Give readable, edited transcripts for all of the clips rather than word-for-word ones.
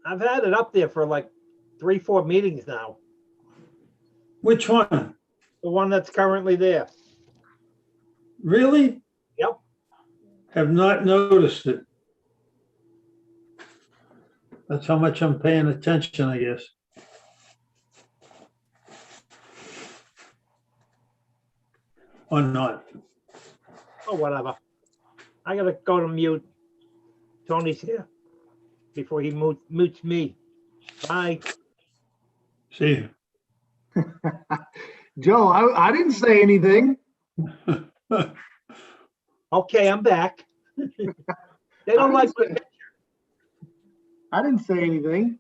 I've had it up there for like 3-4 meetings now. Which one? The one that's currently there. Really? Yep. Have not noticed it. That's how much I'm paying attention, I guess. Or not. Or whatever. I gotta go to mute. Tony's here before he mutes me. Bye. See. Joe, I didn't say anything. Okay, I'm back. They don't like my picture. I didn't say anything.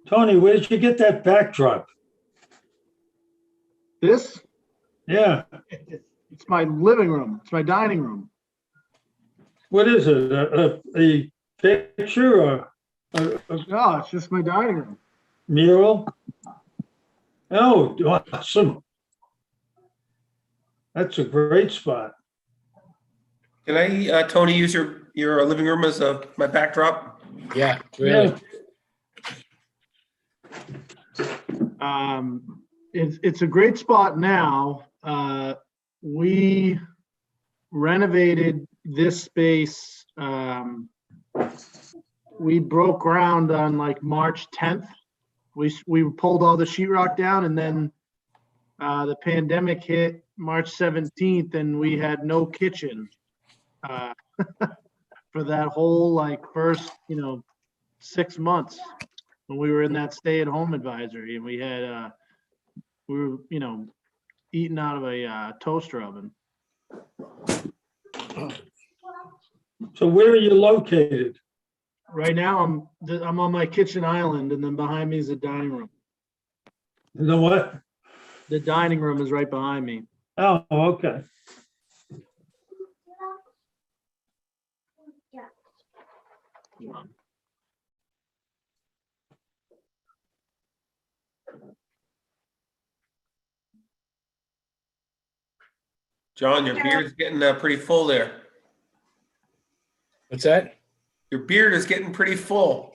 Tony, where did you get that backdrop? This, Yeah. it's my living room. It's my dining room. What is it? A picture or a No, it's just my dining room. mural? Oh, awesome. That's a great spot. Can I, Tony, use your living room as my backdrop? Yeah, really. It's a great spot now. We renovated this space. We broke ground on like March 10th. We pulled all the sheetrock down, and then the pandemic hit March 17th, and we had no kitchen for that whole like first 6 months when we were in that stay-at-home advisory, and we had we were eating out of a toaster oven. So where are you located? Right now I'm on my kitchen island, and then behind me is the dining room. You know what? The dining room is right behind me. Oh, okay. John, your beard's getting pretty full there. What's that? Your beard is getting pretty full.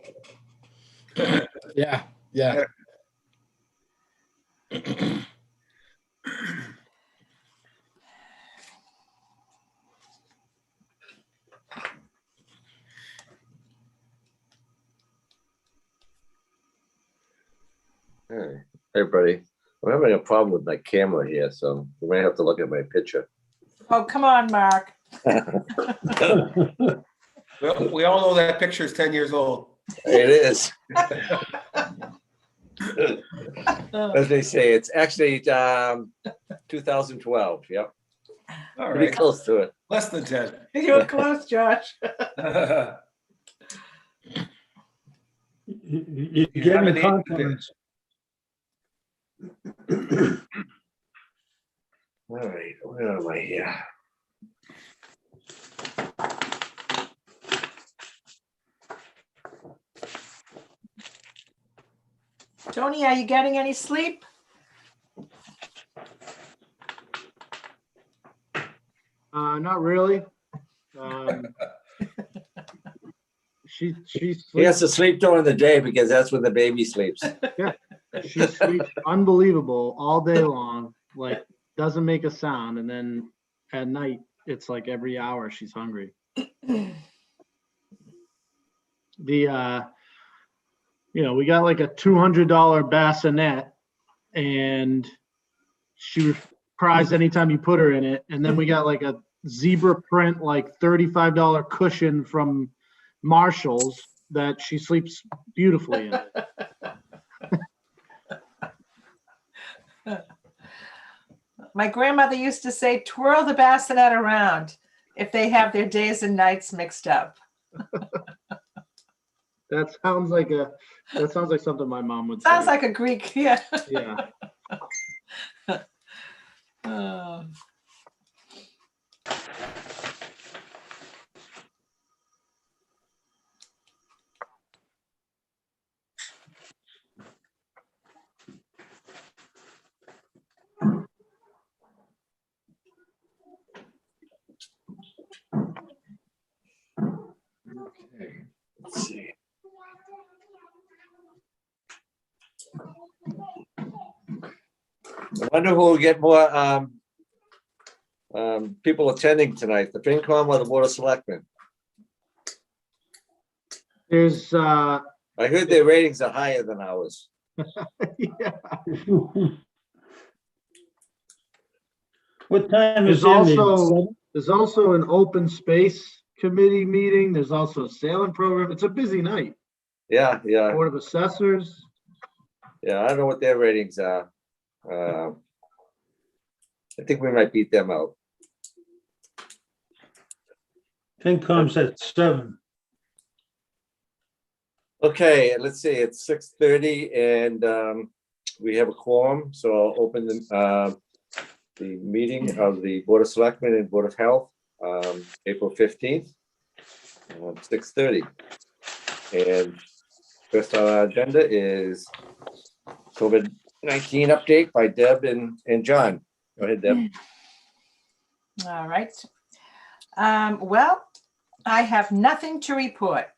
Yeah, yeah. Hey, everybody. I'm having a problem with my camera here, so you might have to look at my picture. Oh, come on, Mark. Well, we all know that picture is 10 years old. It is. As they say, it's actually 2012. Yep. All Pretty right. close to it. Less than 10. You were close, Josh. You're You getting haven't aged a bit. compliments. All right, where am I here? Tony, are you getting any sleep? Not really. She He has sleeps, to sleep during the day because that's when the baby sleeps. she sleeps unbelievable all day long, like doesn't make a sound, and then at night it's like every hour she's hungry. We got like a $200 bassinet, and she cries anytime you put her in it. And then we got like a zebra print, like $35 cushion from Marshall's that she sleeps beautifully in. My grandmother used to say, twirl the bassinet around if they have their days and nights mixed up. That sounds like something my mom would say. Sounds like a Greek, yeah. Yeah. Oh. Let's see. I wonder who will get more people attending tonight, the FinCom or the Board of Selectmen? There's, I heard their ratings are higher than ours. yeah, What time is there's it? also an open space committee meeting. There's also a sailing program. It's a busy night. Yeah, yeah, Board of Assessors. yeah. I don't know what their ratings are. I think we might beat them out. FinCom's at 7. Okay, let's see, it's 6:30 and we have a quorum, so I'll open the meeting of the Board of Selectmen and Board of Health, April 15th, 6:30. And first on our agenda is COVID-19 update by Deb and John. Go ahead, Deb. All right. Well, I have nothing to report.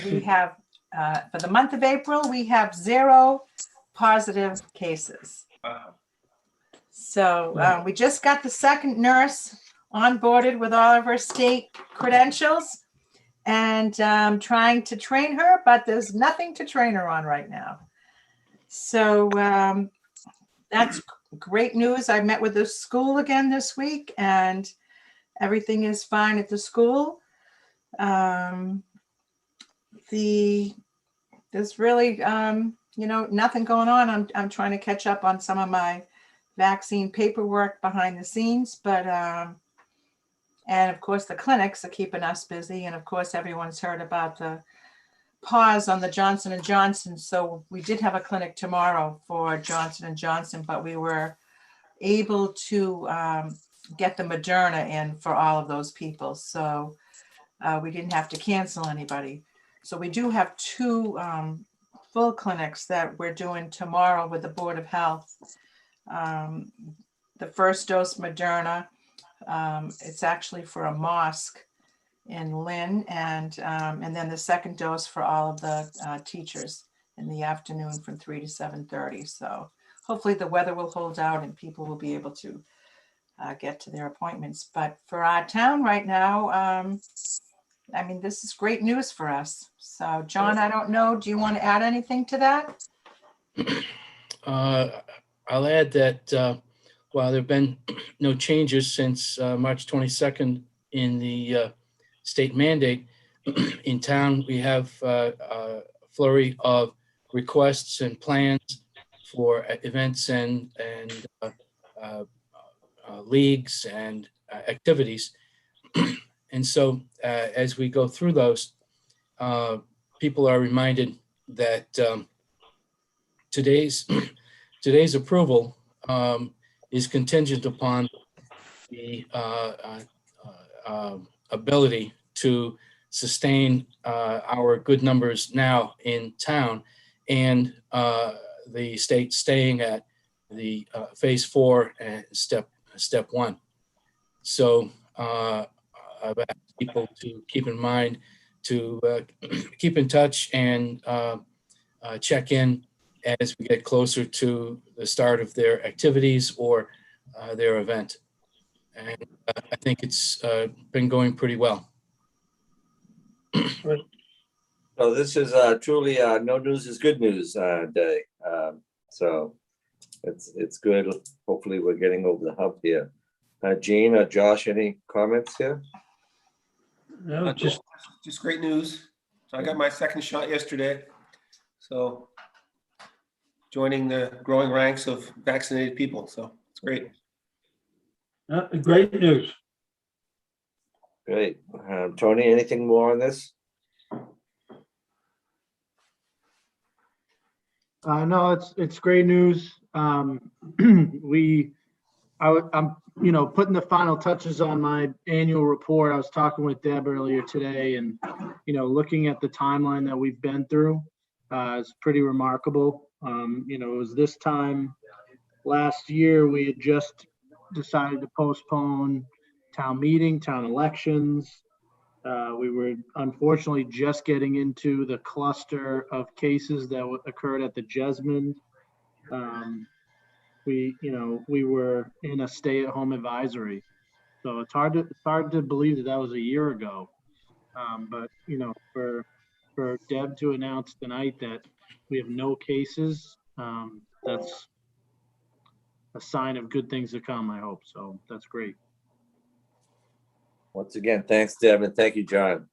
We have, for the month of April, we have 0 positive cases. Wow. So we just got the second nurse onboarded with all of her state credentials and trying to train her, but there's nothing to train her on right now. So that's great news. I met with the school again this week and everything is fine at the school. There's really, nothing going on. I'm trying to catch up on some of my vaccine paperwork behind the scenes, but, and of course the clinics are keeping us busy. And of course, everyone's heard about the pause on the Johnson & Johnson. So we did have a clinic tomorrow for Johnson & Johnson, but we were able to get the Moderna in for all of those people. So we didn't have to cancel anybody. So we do have 2 full clinics that we're doing tomorrow with the Board of Health. The first dose Moderna, it's actually for a mosque in Lynn, and then the second dose for all of the teachers in the afternoon from 3 to 7:30. So hopefully the weather will hold out and people will be able to get to their appointments. But for our town right now, this is great news for us. So John, I don't know, do you want to add anything to that? I'll add that while there have been no changes since March 22nd in the state mandate, in town we have a flurry of requests and plans for events and leagues and activities. And so as we go through those, people are reminded that today's approval is contingent upon the ability to sustain our good numbers now in town and the state staying at the phase 4 and step 1. So I've asked people to keep in mind to keep in touch and check in as we get closer to the start of their activities or their event. And I think it's been going pretty well. So this is truly no news is good news day. So it's good. Hopefully we're getting over the hump here. Gene or Josh, any comments here? No, just great news. So I got my second shot yesterday. So joining the growing ranks of vaccinated people. So it's great. great news. Great. Tony, anything more on this? No, it's great news. I'm putting the final touches on my annual report. I was talking with Deb earlier today and, looking at the timeline that we've been through, it's pretty remarkable. It was this time last year, we had just decided to postpone town meeting, town elections. We were unfortunately just getting into the cluster of cases that occurred at the Jesmond. We were in a stay-at-home advisory, so it's hard to believe that was a year ago. But for Deb to announce tonight that we have no cases, that's a sign of good things to come, I hope. So that's great. Once again, thanks, Deb, and thank you, John.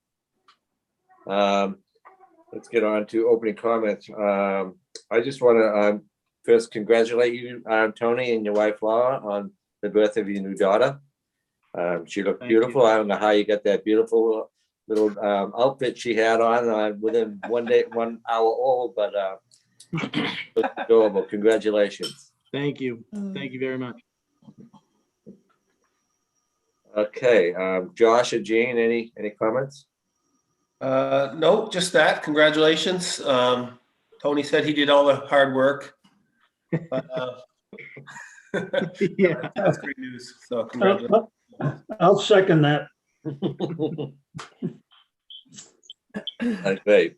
Let's get on to opening comments. I just want to first congratulate you, Tony, and your wife Laura on the birth of your new daughter. She looked Thank you. beautiful. I don't know how you got that beautiful little outfit she had on within 1 hour old, but looked adorable. Congratulations. Thank you. Thank you very much. Okay, Josh or Jean, any comments? No, just that. Congratulations. Tony said he did all the hard work. But, Yeah. that's great news. So congratulations. I'll second that. Great.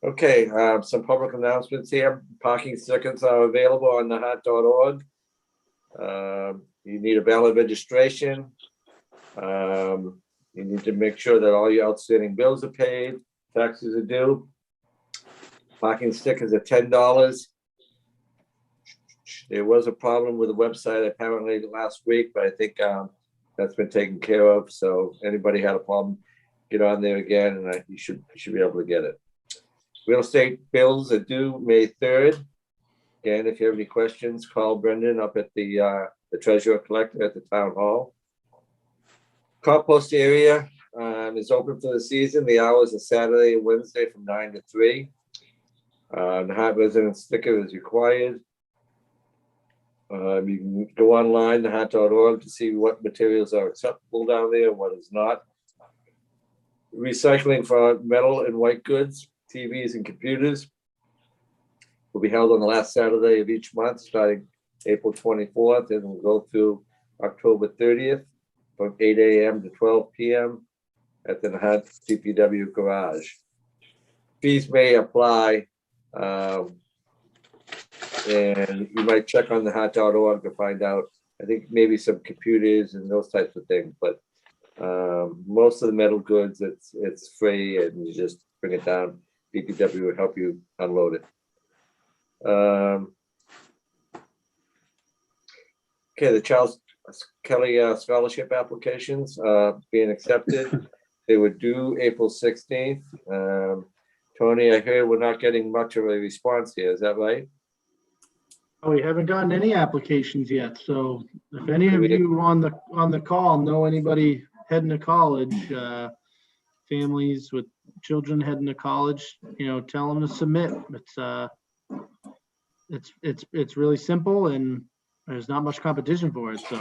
Okay, some public announcements here. Parking tickets are available on nahant.org. You need a valid registration. You need to make sure that all your outstanding bills are paid, taxes are due. Parking stickers are $10. There was a problem with the website apparently last week, but I think that's been taken care of. So anybody had a problem, get on there again, and you should be able to get it. Real estate bills are due May 3rd. Again, if you have any questions, call Brendan up at the treasurer collector at the town hall. Compost area is open for the season. The hours are Saturday and Wednesday from 9 to 3. Nahant resident sticker is required. You can go online, nahant.org, to see what materials are acceptable down there and what is not. Recycling for metal and white goods, TVs and computers will be held on the last Saturday of each month, starting April 24th, and will go through October 30th from 8 a.m. to 12 p.m. at the Nahant DPW garage. Fees may apply, and you might check on nahant.org to find out. I think maybe some computers and those types of things, but most of the metal goods, it's free, and you just bring it down. DPW will help you unload it. Okay, the Charles Kelly scholarship applications being accepted. They were due April 16th. Tony, I hear we're not getting much of a response here. Is that right? Oh, we haven't gotten any applications yet. So if any of you on the call know anybody heading to college, families with children heading to college, tell them to submit. It's really simple, and there's not much competition for it. So,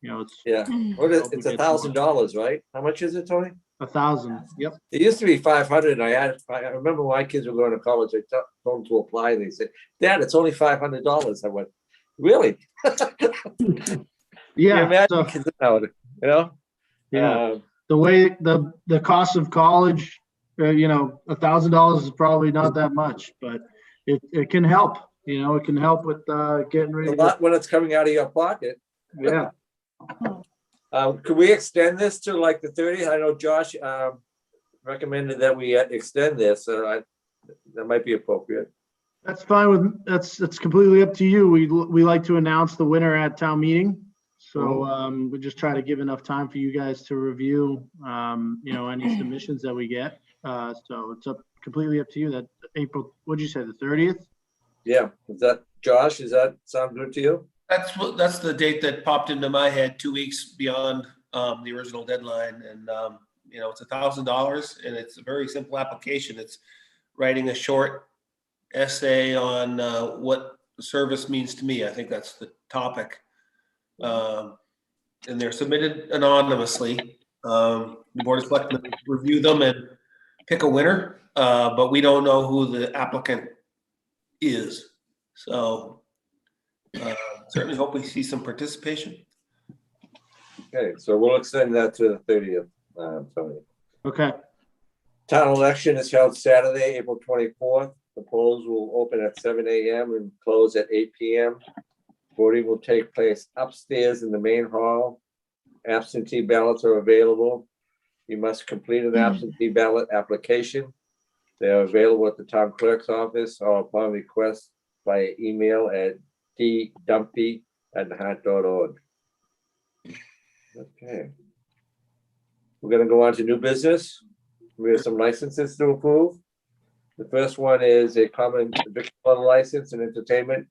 it's it's $1,000, right? How much is it, Tony? 1,000. Yep. It used to be 500. And I remember when my kids were going to college, I told them to apply, and they said, "Dad, it's only $500." I went, "Really?" Yeah. Imagine kids now, Yeah. The way the cost of college, $1,000 is probably not that much, but it can help. It can help with getting ready. A lot when it's coming out of your pocket. Yeah. Could we extend this to like the 30th? I know Josh recommended that we extend this, so that might be appropriate. That's fine that's completely up to you. We like to announce the winner at town meeting. So we just try to give enough time for you guys to review, any submissions that we get. So it's completely up to you. That April, what'd you say, the 30th? Yeah. Josh, does that sound good to you? That's the date that popped into my head, 2 weeks beyond the original deadline. And, it's $1,000, and it's a very simple application. It's writing a short essay on what the service means to me. I think that's the topic. And they're submitted anonymously. The Board of Selectmen review them and pick a winner, but we don't know who the applicant is. So certainly hope we see some participation. Okay, so we'll extend that to the 30th, Tony. Okay. Town election is held Saturday, April 24th. The polls will open at 7 a.m. and close at 8 p.m. Voting will take place upstairs in the main hall. Absentee ballots are available. You must complete an absentee ballot application. They are available at the town clerk's office or upon request via email at ddumpy@nahant.org. Okay. We're gonna go on to new business. We have some licenses to approve. The first one is a common victual license and entertainment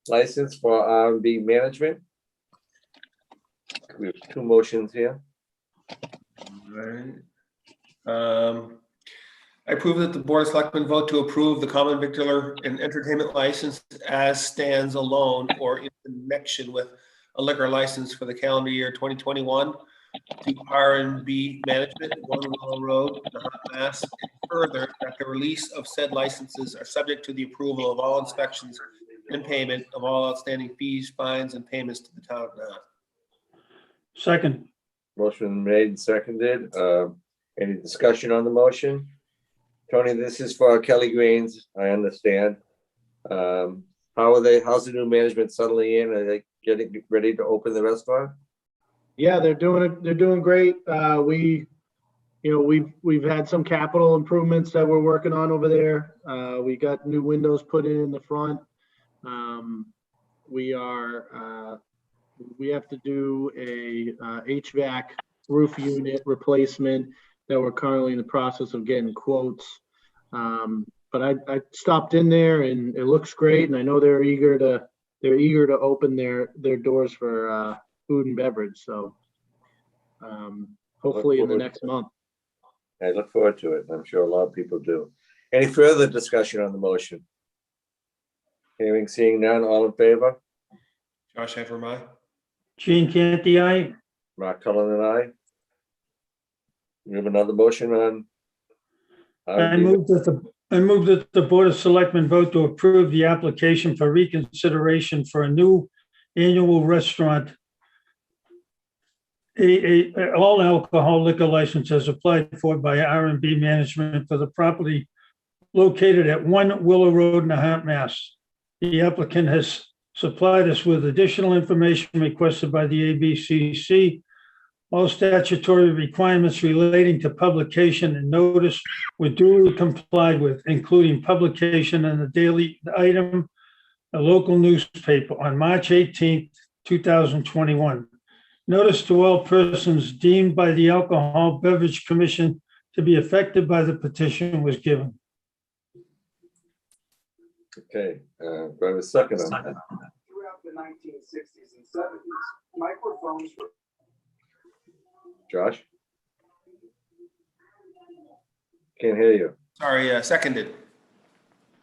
license for R&B management. We have two motions here. Right. I approve that the Board of Selectmen vote to approve the common victular and entertainment license as stands alone or in connection with a liquor license for the calendar year 2021 to R&B Management, 1 Willow Road, Nahant, Mass. And further, that the release of said licenses are subject to the approval of all inspections and payment of all outstanding fees, fines, and payments to the town of Nahant. Second. Motion made and seconded. Any discussion on the motion? Tony, this is for Kelly Greens, I understand. How's the new management settling in? Are they getting ready to open the restaurant? Yeah, they're doing it. They're doing great. We've had some capital improvements that we're working on over there. We got new windows put in the front. We have to do a HVAC roof unit replacement that we're currently in the process of getting quotes. But I stopped in there and it looks great, and I know they're eager to open their doors for food and beverage. So hopefully in the next month. I look forward to it. I'm sure a lot of people do. Any further discussion on the motion? Hearing, seeing none, all in favor? Josh Heffernan, aye. Gene Canty, aye. Mark Cullen and I. We have another motion on. I move that the Board of Selectmen vote to approve the application for reconsideration for a new annual restaurant, all alcohol liquor license as applied for by R&B Management for the property located at 1 Willow Road, Nahant, Mass. The applicant has supplied us with additional information requested by the ABCC. All statutory requirements relating to publication and notice were duly complied with, including publication in the daily item, a local newspaper on March 18th, 2021. Notice to all persons deemed by the Alcohol Beverage Commission to be affected by the petition was given. Okay, do I have a second on that? Throughout the 1960s and 70s, microphones were Josh? Can't hear you. Sorry, seconded.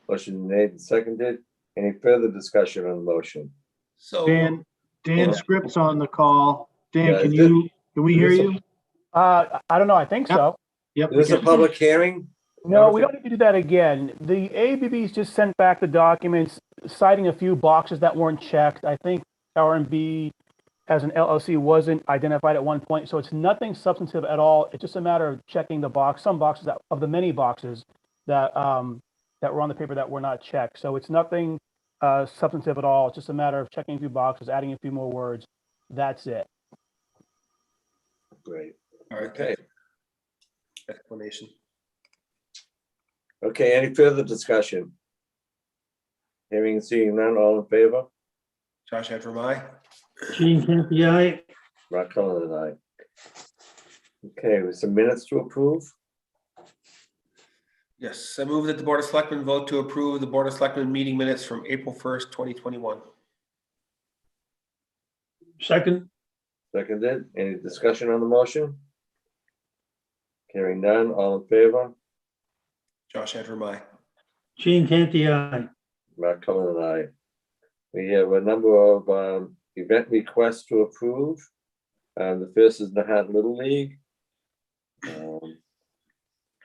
Motion made and seconded. Any further discussion on the motion? So Dan Scripps on the call. Dan, Yeah, can we hear you? I don't know. I think so. Yep. Is this a public hearing? No, we don't need to do that again. The ABB's just sent back the documents citing a few boxes that weren't checked. I think R&B as an LLC wasn't identified at one point, so it's nothing substantive at all. It's just a matter of checking the box, some boxes of the many boxes that were on the paper that were not checked. So it's nothing substantive at all. It's just a matter of checking a few boxes, adding a few more words. That's it. Great. all right, Okay. explanation. Okay, any further discussion? Hearing and seeing none, all in favor? Josh Heffernan, aye. Gene Canty, aye. Mark Cullen and I. Okay, with some minutes to approve. Yes, I move that the Board of Selectmen vote to approve the Board of Selectmen meeting minutes from April 1st, 2021. Second. Seconded. Any discussion on the motion? Hearing none, all in favor? Josh Heffernan, aye. Gene Canty, aye. Mark Cullen and I. We have a number of event requests to approve. The first is Nahant Little League. Do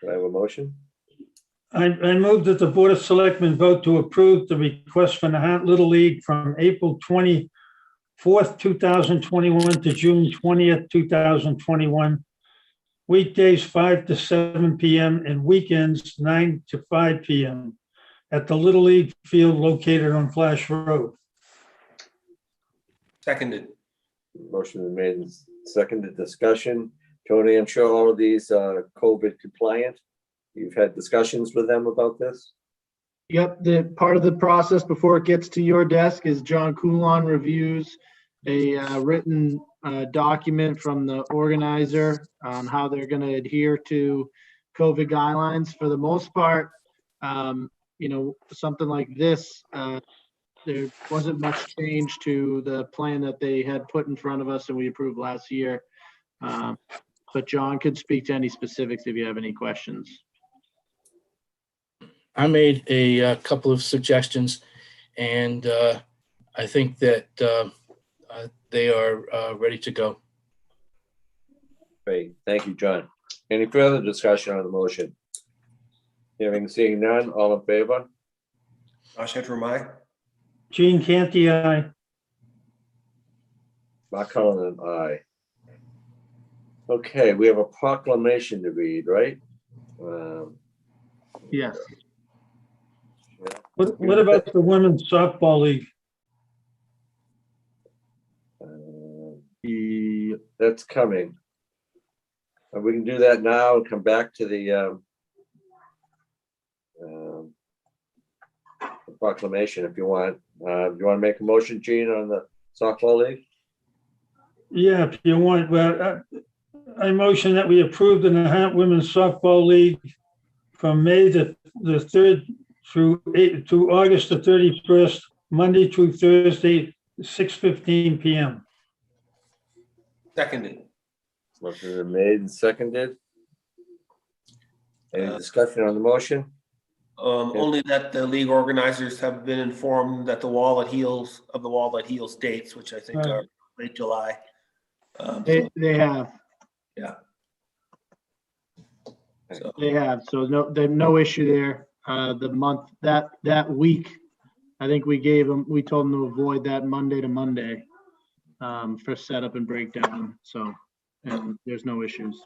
I have a motion? I move that the Board of Selectmen vote to approve the request for Nahant Little League from April 20 4th, 2021 to June 20th, 2021. Weekdays 5 to 7 p.m. and weekends 9 to 5 p.m. at the Little League Field located on Flash Road. Seconded. Motion is made and seconded. Discussion. Tony, I'm sure all of these are COVID compliant. You've had discussions with them about this? Yep, the part of the process before it gets to your desk is John Coulon reviews a written document from the organizer on how they're going to adhere to COVID guidelines. For the most part, something like this, there wasn't much change to the plan that they had put in front of us and we approved last year. But John could speak to any specifics if you have any questions. I made a couple of suggestions, and I think that they are ready to go. Great. Thank you, John. Any further discussion on the motion? Hearing, seeing none, all in favor? Josh Antrim, Gene Canty, aye. Mark Cullen, aye. Okay, we have a proclamation to read, right? Yes. What about the Women's Softball League? That's coming. We can do that now and come back to the proclamation if you want. Do you want to make a motion, Gene, on the softball league? Yeah, if you want. Well, I motion that we approve the Nahant Women's Softball League from May the 3rd to August the 31st, Monday through Thursday, 6:15 p.m. seconded. Motion is made and seconded. Any discussion on the motion? Only that the league organizers have been informed that the Wall That Heals dates, which I think are late July. They have. Yeah. So, They have. So no issue there. The month that week, I think we told them to avoid that Monday to Monday for setup and breakdown. So, and there's no issues.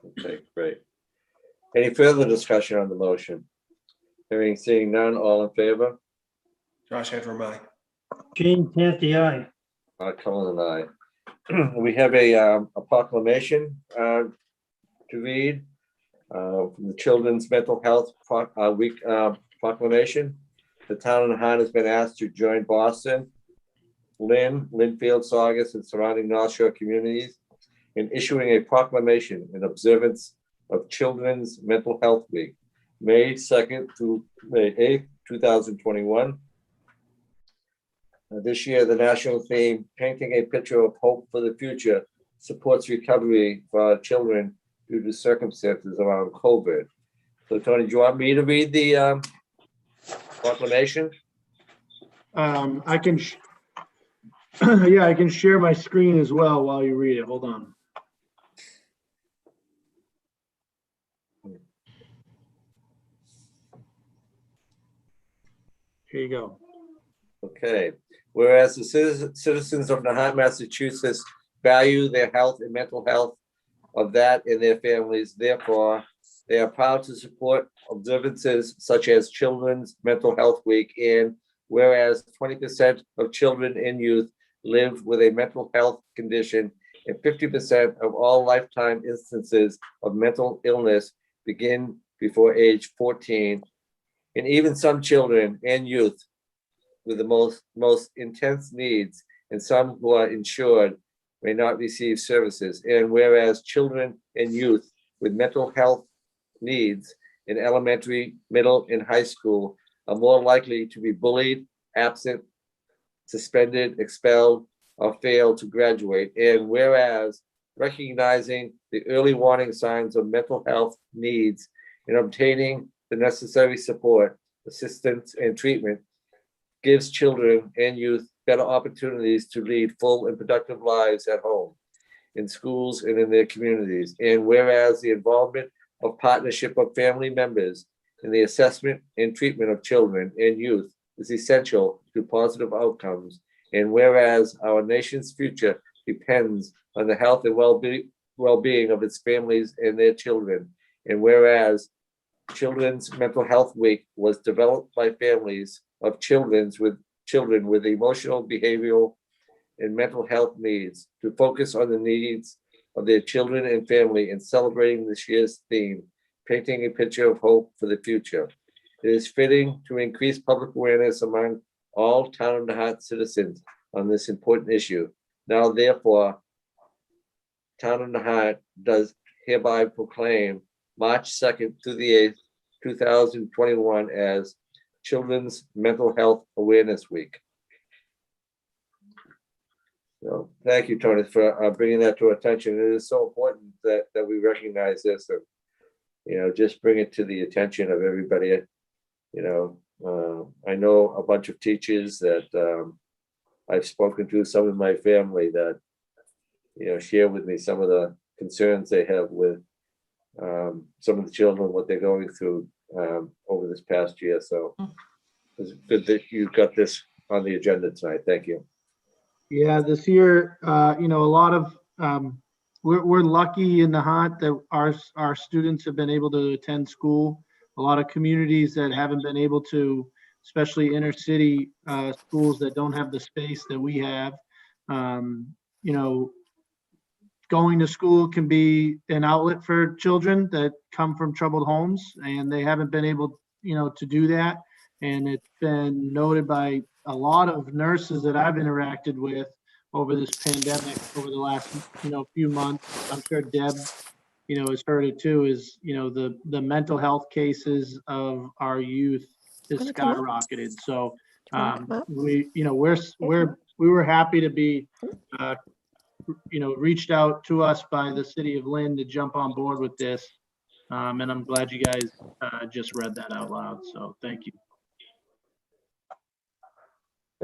Okay, great. Any further discussion on the motion? Hearing, seeing none, all in favor? Josh Antrim, Gene Canty, aye. Mark Cullen and I. We have a proclamation to read from the Children's Mental Health Week proclamation. The town of Nahant has been asked to join Boston, Linfield, Saugus, and surrounding North Shore communities in issuing a proclamation in observance of Children's Mental Health Week, May 2nd through May 8th, 2021. This year, the national theme, Painting a Picture of Hope for the Future, supports recovery for our children due to circumstances around COVID. So, Tony, do you want me to read the proclamation? I can, yeah, I can share my screen as well while you read it. Hold on. Here you go. Okay. Whereas the citizens of Nahant, Massachusetts value their health and mental health of that and their families, therefore, they are proud to support observances such as Children's Mental Health Week. And whereas 20% of children and youth live with a mental health condition, and 50% of all lifetime instances of mental illness begin before age 14, and even some children and youth with the most intense needs, and some who are insured may not receive services. And whereas children and youth with mental health needs in elementary, middle, and high school are more likely to be bullied, absent, suspended, expelled, or fail to graduate. And whereas recognizing the early warning signs of mental health needs and obtaining the necessary support, assistance, and treatment gives children and youth better opportunities to lead full and productive lives at home, in schools, and in their communities. And whereas the involvement of partnership of family members in the assessment and treatment of children and youth is essential to positive outcomes. And whereas our nation's future depends on the health and well-being of its families and their children. And whereas Children's Mental Health Week was developed by families of children with emotional, behavioral, and mental health needs to focus on the needs of their children and family in celebrating this year's theme, painting a picture of hope for the future. It is fitting to increase public awareness among all Town of Nahant citizens on this important issue. Now, therefore, Town of Nahant does hereby proclaim March 2nd to the 8th, 2021 as Children's Mental Health Awareness Week. So, thank you, Tony, for bringing that to our attention. It is so important that we recognize this and, just bring it to the attention of everybody. I know a bunch of teachers that I've spoken to, some of my family that, share with me some of the concerns they have with some of the children, what they're going through over this past year. So it's good that you got this on the agenda tonight. Thank you. Yeah, this year, a lot of we're lucky in Nahant that our students have been able to attend school. A lot of communities that haven't been able to, especially inner city schools that don't have the space that we have. Going to school can be an outlet for children that come from troubled homes, and they haven't been able, to do that. And it's been noted by a lot of nurses that I've interacted with over this pandemic over the last, few months. I'm sure Deb, has heard it too, is, the mental health cases of our youth is skyrocketed. So we were happy to be, reached out to us by the city of Lynn to jump on board with this. And I'm glad you guys just read that out loud. So thank you.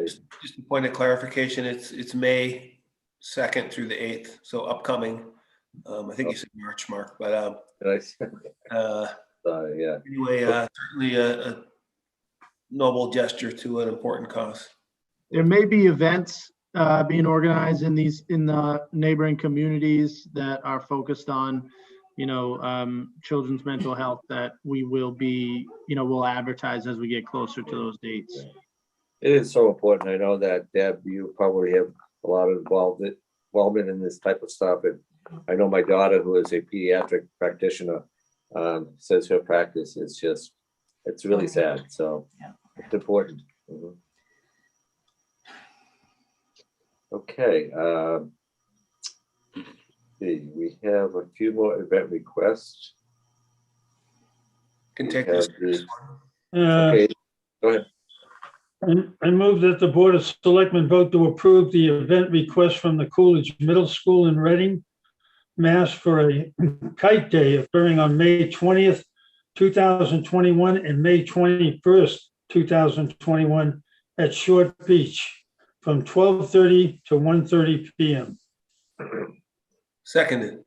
Just a point of clarification, it's May 2nd through the 8th, so upcoming. I think you said March, Mark, but Yeah. anyway, certainly a noble gesture to an important cause. There may be events being organized in the neighboring communities that are focused on, children's mental health that we will be, we'll advertise as we get closer to those dates. It is so important. I know that, Deb, you probably have a lot of involvement in this type of stuff. And I know my daughter, who is a pediatric practitioner, says her practice is it's really sad. So it's important. Mm-hmm. Okay. We have a few more event requests. Can take this. Okay, go ahead. I move that the Board of Selectmen vote to approve the event request from the Coolidge Middle School in Reading, Mass. For a kite day occurring on May 20th, 2021 and May 21st, 2021 at Short Beach from 12:30 to 1:30 p.m. Seconded.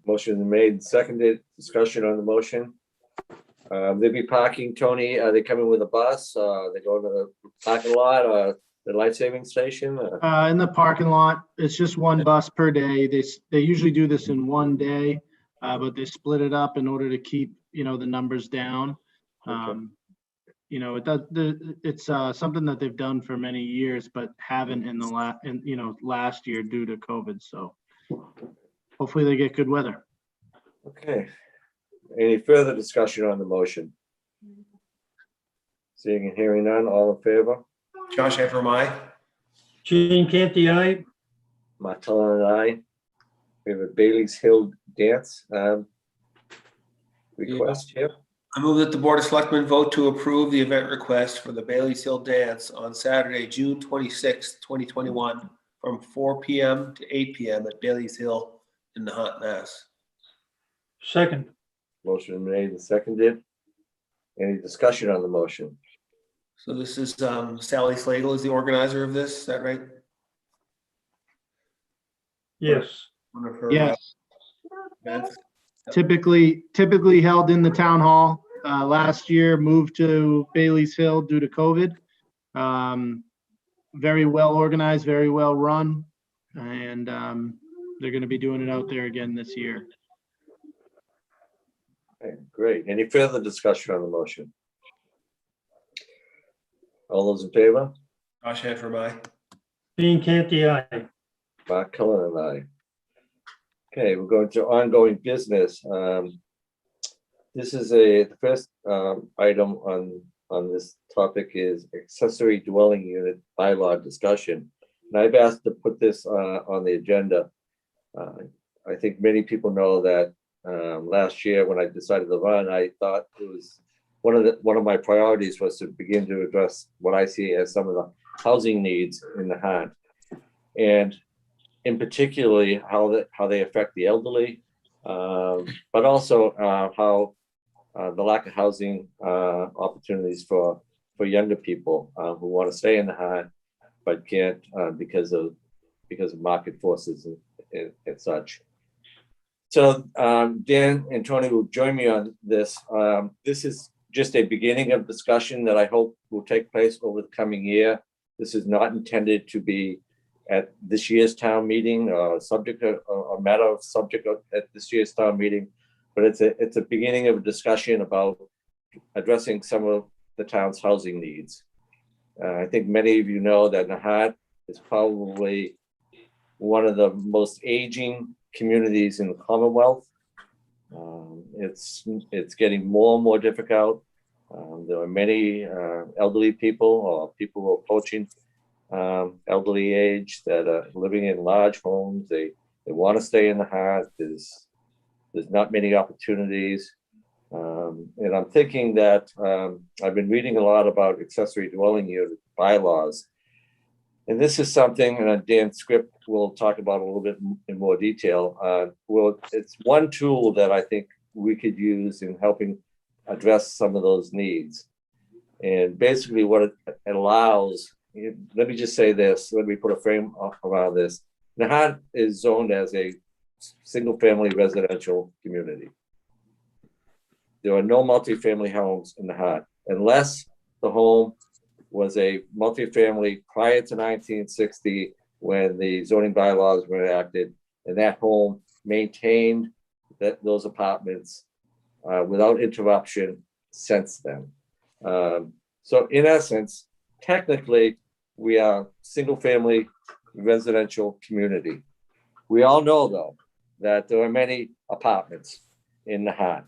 Motion made, seconded. Discussion on the motion. They'll be parking, Tony. Are they coming with a bus? They going to the parking lot or the life-saving station? In the parking lot, it's just one bus per day. They usually do this in one day, but they split it up in order to keep, the numbers down. Okay. It's something that they've done for many years, but haven't in the last year due to COVID. So hopefully they get good weather. Okay. Any further discussion on the motion? Seeing and hearing none, all in favor? Josh Efferman, aye. Gene Canty, aye. Martella and I. We have a Bailey's Hill dance request here. I move that the Board of Selectmen vote to approve the event request for the Bailey's Hill Dance on Saturday, June 26, 2021, from 4 p.m. to 8 p.m. at Bailey's Hill in Nahant, Mass. Second. Motion made and seconded. Any discussion on the motion? So this is Sally Slagle is the organizer of this, is that right? Yes. One of her Yes. events. Typically held in the town hall. Last year moved to Bailey's Hill due to COVID. very well organized, very well run, and they're going to be doing it out there again this year. Okay, great. Any further discussion on the motion? All those in favor? Josh Hanford, aye. Dean Canty, aye. Mark Cullen and I. Okay, we're going to ongoing business. This is the first item on this topic is accessory dwelling unit bylaw discussion. And I've asked to put this on the agenda. I think many people know that last year when I decided to run, I thought it was one of my priorities was to begin to address what I see as some of the housing needs in the Nahant, and in particularly how they affect the elderly, but also how the lack of housing opportunities for younger people who want to stay in the Nahant but can't because of market forces and such. So Dan and Tony will join me on this. This is just a beginning of discussion that I hope will take place over the coming year. This is not intended to be at this year's town meeting, a matter of subject at this year's town meeting, but it's a beginning of a discussion about addressing some of the town's housing needs. I think many of you know that Nahant is probably one of the most aging communities in the Commonwealth. It's getting more and more difficult. There are many elderly people or people who are approaching elderly age that are living in large homes. They want to stay in the Nahant. There's not many opportunities. And I'm thinking that I've been reading a lot about accessory dwelling unit bylaws. And this is something, and Dan Script will talk about a little bit in more detail. It's one tool that I think we could use in helping address some of those needs. And basically what it allows, let me just say this, let me put a frame around this. Nahant is zoned as a single-family residential community. There are no multifamily homes in Nahant unless the home was a multifamily prior to 1960 when the zoning bylaws were enacted, and that home maintained those apartments without interruption since then. So in essence, technically, we are single-family residential community. We all know, though, that there are many apartments in Nahant,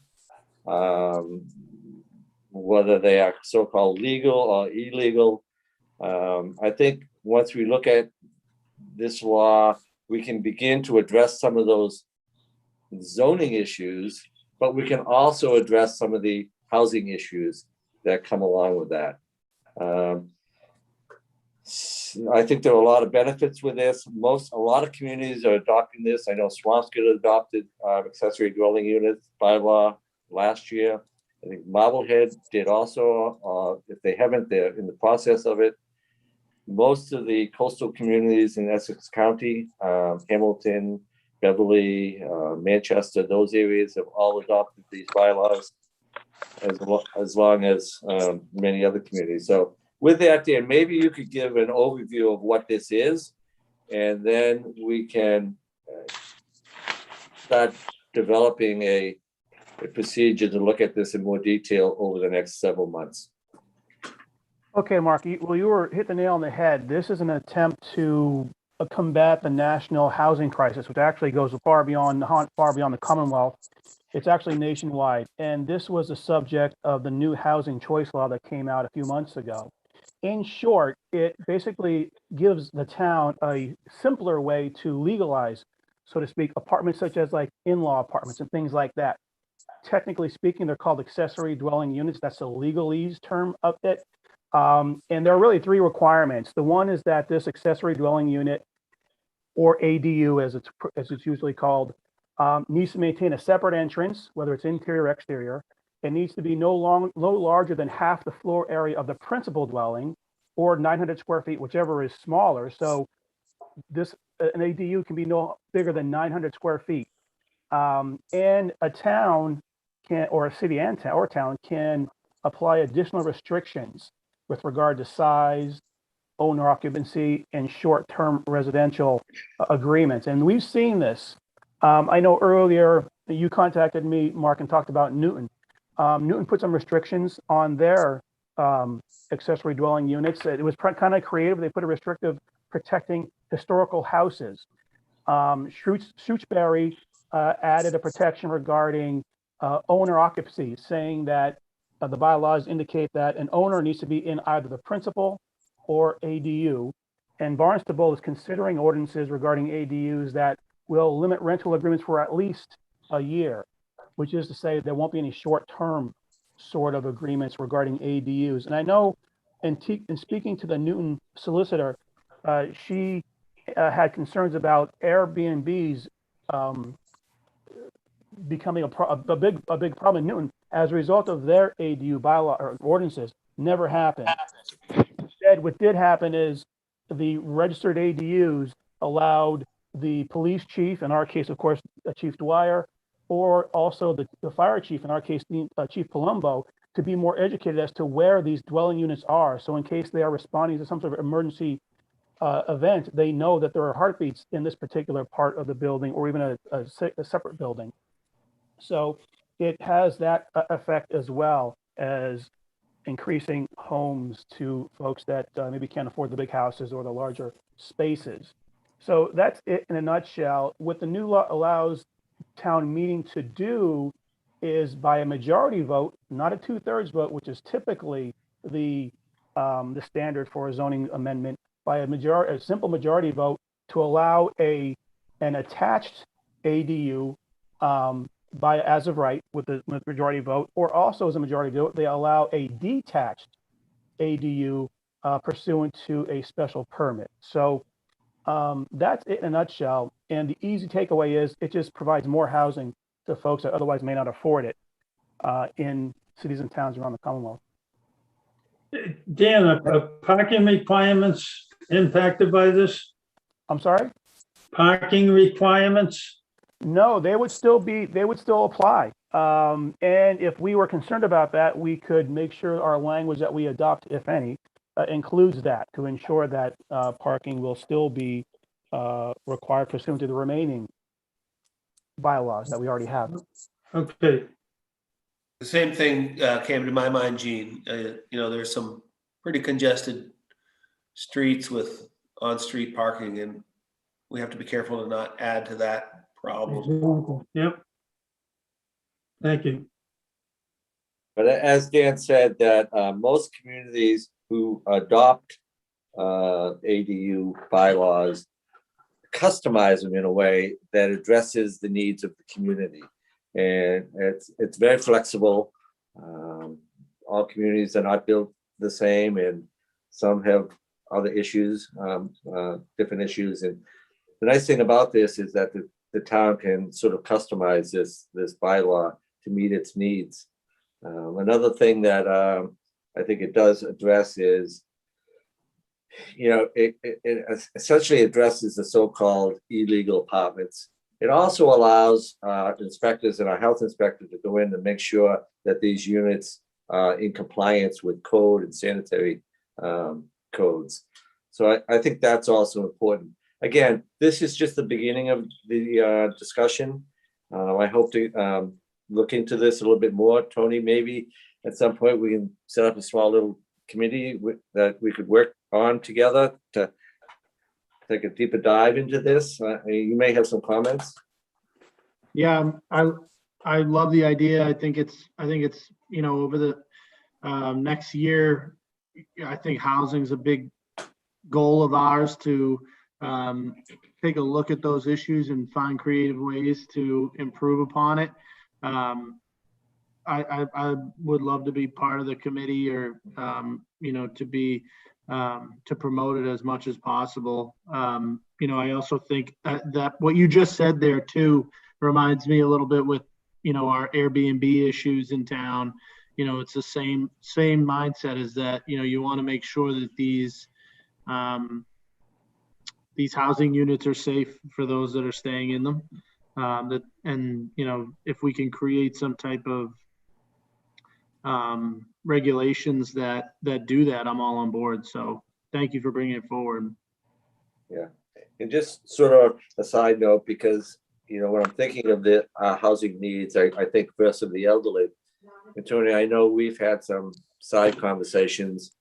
whether they are so-called legal or illegal. I think once we look at this law, we can begin to address some of those zoning issues, but we can also address some of the housing issues that come along with that. I think there are a lot of benefits with this. A lot of communities are adopting this. I know Swampscott adopted accessory dwelling units bylaw last year. I think Marblehead did also. If they haven't, they're in the process of it. Most of the coastal communities in Essex County, Hamilton, Beverly, Manchester, those areas have all adopted these bylaws, as long as many other communities. So with that, Dan, maybe you could give an overview of what this is, and then we can start developing a procedure to look at this in more detail over the next several months. Okay, Mark, you were hit the nail on the head. This is an attempt to combat the national housing crisis, which actually goes far beyond the Commonwealth. It's actually nationwide. And this was the subject of the new housing choice law that came out a few months ago. In short, it basically gives the town a simpler way to legalize, so to speak, apartments such as like in-law apartments and things like that. Technically speaking, they're called accessory dwelling units. That's the legalese term of it. And there are really three requirements. The one is that this accessory dwelling unit, or ADU as it's usually called, needs to maintain a separate entrance, whether it's interior or exterior. It needs to be no larger than half the floor area of the principal dwelling, or 900 square feet, whichever is smaller. So an ADU can be no bigger than 900 square feet. And a town can, or a city and town can apply additional restrictions with regard to size, owner occupancy and short-term residential agreements. And we've seen this. I know earlier you contacted me, Mark, and talked about Newton. Newton put some restrictions on their accessory dwelling units. It was kind of creative. They put a restrictive protecting historical houses. Shrewsbury added a protection regarding owner occupancy, saying that the bylaws indicate that an owner needs to be in either the principal or ADU. And Barnstable is considering ordinances regarding ADUs that will limit rental agreements for at least a year, which is to say there won't be any short-term sort of agreements regarding ADUs. And I know in speaking to the Newton solicitor, she had concerns about Airbnbs becoming a big problem in Newton as a result of their ADU bylaw or ordinances. Never happened. Instead, what did happen is the registered ADUs allowed the police chief, in our case, of course, Chief Dwyer, or also the fire chief, in our case, Chief Palumbo, to be more educated as to where these dwelling units are. So in case they are responding to some sort of emergency event, they know that there are heartbeats in this particular part of the building or even a separate building. So it has that effect as well as increasing homes to folks that maybe can't afford the big houses or the larger spaces. So that's it in a nutshell. What the new law allows town meeting to do is by a majority vote, not a 2/3 vote, which is typically the standard for a zoning amendment, by a simple majority vote to allow an attached ADU by as of right with the majority vote, or also as a majority vote, they allow a detached ADU pursuant to a special permit. So that's it in a nutshell. And the easy takeaway is it just provides more housing to folks that otherwise may not afford it in cities and towns around the Commonwealth. Dan, are parking requirements impacted by this? I'm sorry? Parking requirements? No, they would still apply. And if we were concerned about that, we could make sure our language that we adopt, if any, includes that to ensure that parking will still be required pursuant to the remaining bylaws that we already have. Okay. The same thing came to my mind, Gene. There's some pretty congested streets with on-street parking, and we have to be careful to not add to that problem. Yep. Thank you. But as Dan said, that most communities who adopt ADU bylaws customize them in a way that addresses the needs of the community. And it's very flexible. All communities are not built the same, and some have other issues, different issues. And the nice thing about this is that the town can sort of customize this bylaw to meet its needs. Another thing that I think it does address is, it essentially addresses the so-called illegal apartments. It also allows inspectors and our health inspector to go in and make sure that these units are in compliance with code and sanitary codes. So I think that's also important. Again, this is just the beginning of the discussion. I hope to look into this a little bit more. Tony, maybe at some point we can set up a small little committee that we could work on together to take a deeper dive into this. You may have some comments. Yeah, I love the idea. I think it's over the next year. I think housing is a big goal of ours to take a look at those issues and find creative ways to improve upon it. I would love to be part of the committee, or to promote it as much as possible. I also think that what you just said there too reminds me a little bit with our Airbnb issues in town. It's the same mindset, is that you want to make sure that these housing units are safe for those that are staying in them. If we can create some type of regulations that do that, I'm all on board. So thank you for bringing it forward. And just sort of a side note, because, you know, when I'm thinking of the housing needs, I think first of the elderly. And Tony, I know we've had some side conversations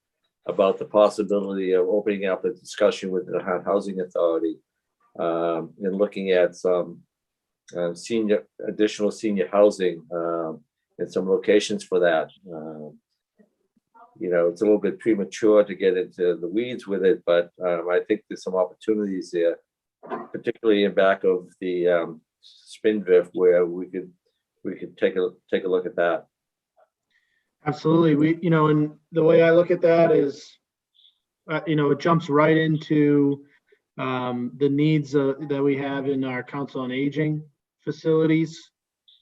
about the possibility of opening up a discussion with the Housing Authority and looking at some additional senior housing and some locations for that. You know, it's a little bit premature to get into the weeds with it, but I think there's some opportunities there, particularly in back of the Spindrift, where we could take a look at that. Absolutely. And the way I look at that is, it jumps right into the needs that we have in our Council on Aging facilities.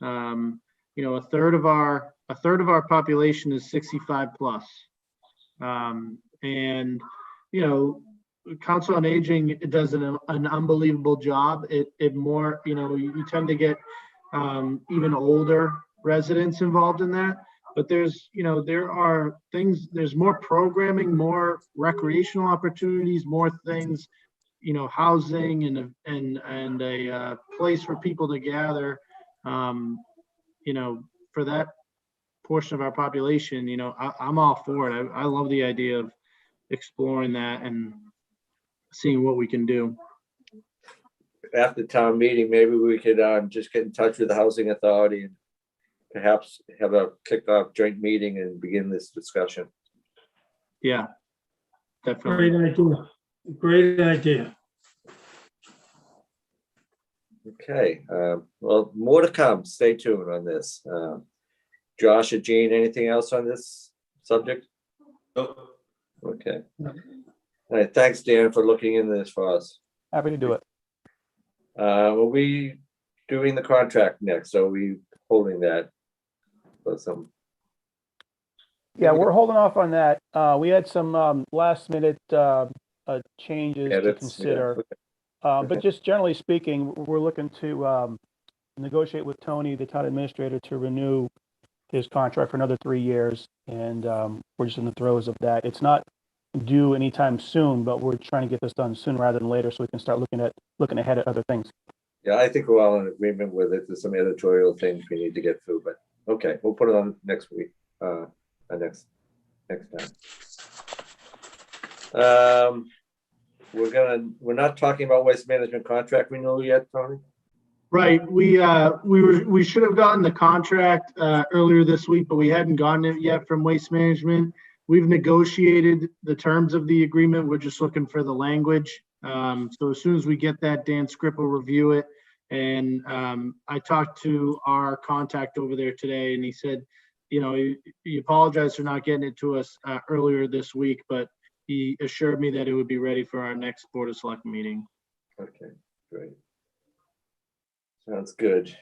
A third of our population is 65 plus. Council on Aging does an unbelievable job. It more, you tend to get even older residents involved in that. But there's more programming, more recreational opportunities, more things, housing and a place for people to gather, for that portion of our population. I'm all for it. I love the idea of exploring that and seeing what we can do. After town meeting, maybe we could just get in touch with the Housing Authority and perhaps have a kickoff joint meeting and begin this discussion. Yeah, definitely. Great idea. Okay, well, more to come. Stay tuned on this. Josh or Gene, anything else on this subject? Nope. Okay. All right, thanks, Dan, for looking into this for us. Happy to do it. We'll be doing the contract next, so we holding that for some. Yeah, we're holding off on that. We had some last minute changes to Edits, consider. yeah. But just generally speaking, we're looking to negotiate with Tony, the town administrator, to renew his contract for another 3 years. And we're just in the throes of that. It's not due anytime soon, but we're trying to get this done sooner rather than later so we can start looking ahead at other things. Yeah, I think we're all in agreement with it. There's some editorial things we need to get through, but okay, we'll put it on next week, next time. We're not talking about waste management contract renewal yet, Tony? Right. We should have gotten the contract earlier this week, but we hadn't gotten it yet from Waste Management. We've negotiated the terms of the agreement. We're just looking for the language. So as soon as we get that, Dan Scripp will review it. And I talked to our contact over there today, and he said, he apologized for not getting it to us earlier this week, but he assured me that it would be ready for our next Board of Select meeting. Okay, great. Sounds good.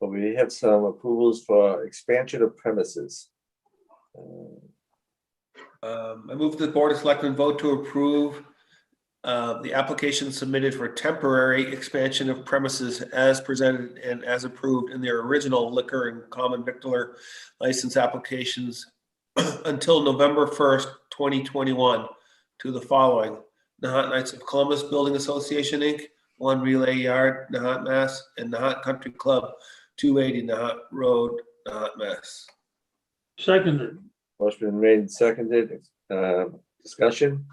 But we have some approvals for expansion of premises. I move the Board of Selectmen vote to approve the application submitted for temporary expansion of premises as presented and as approved in their original liquor and common victular license applications until November 1st, 2021 to the following: Nahant Knights of Columbus Building Association, Inc., 1 Relay Yard, Nahant, Mass., and Nahant Country Club, 280 Nahant Road, Nahant, Mass. Seconded. Motion been made and seconded. Discussion?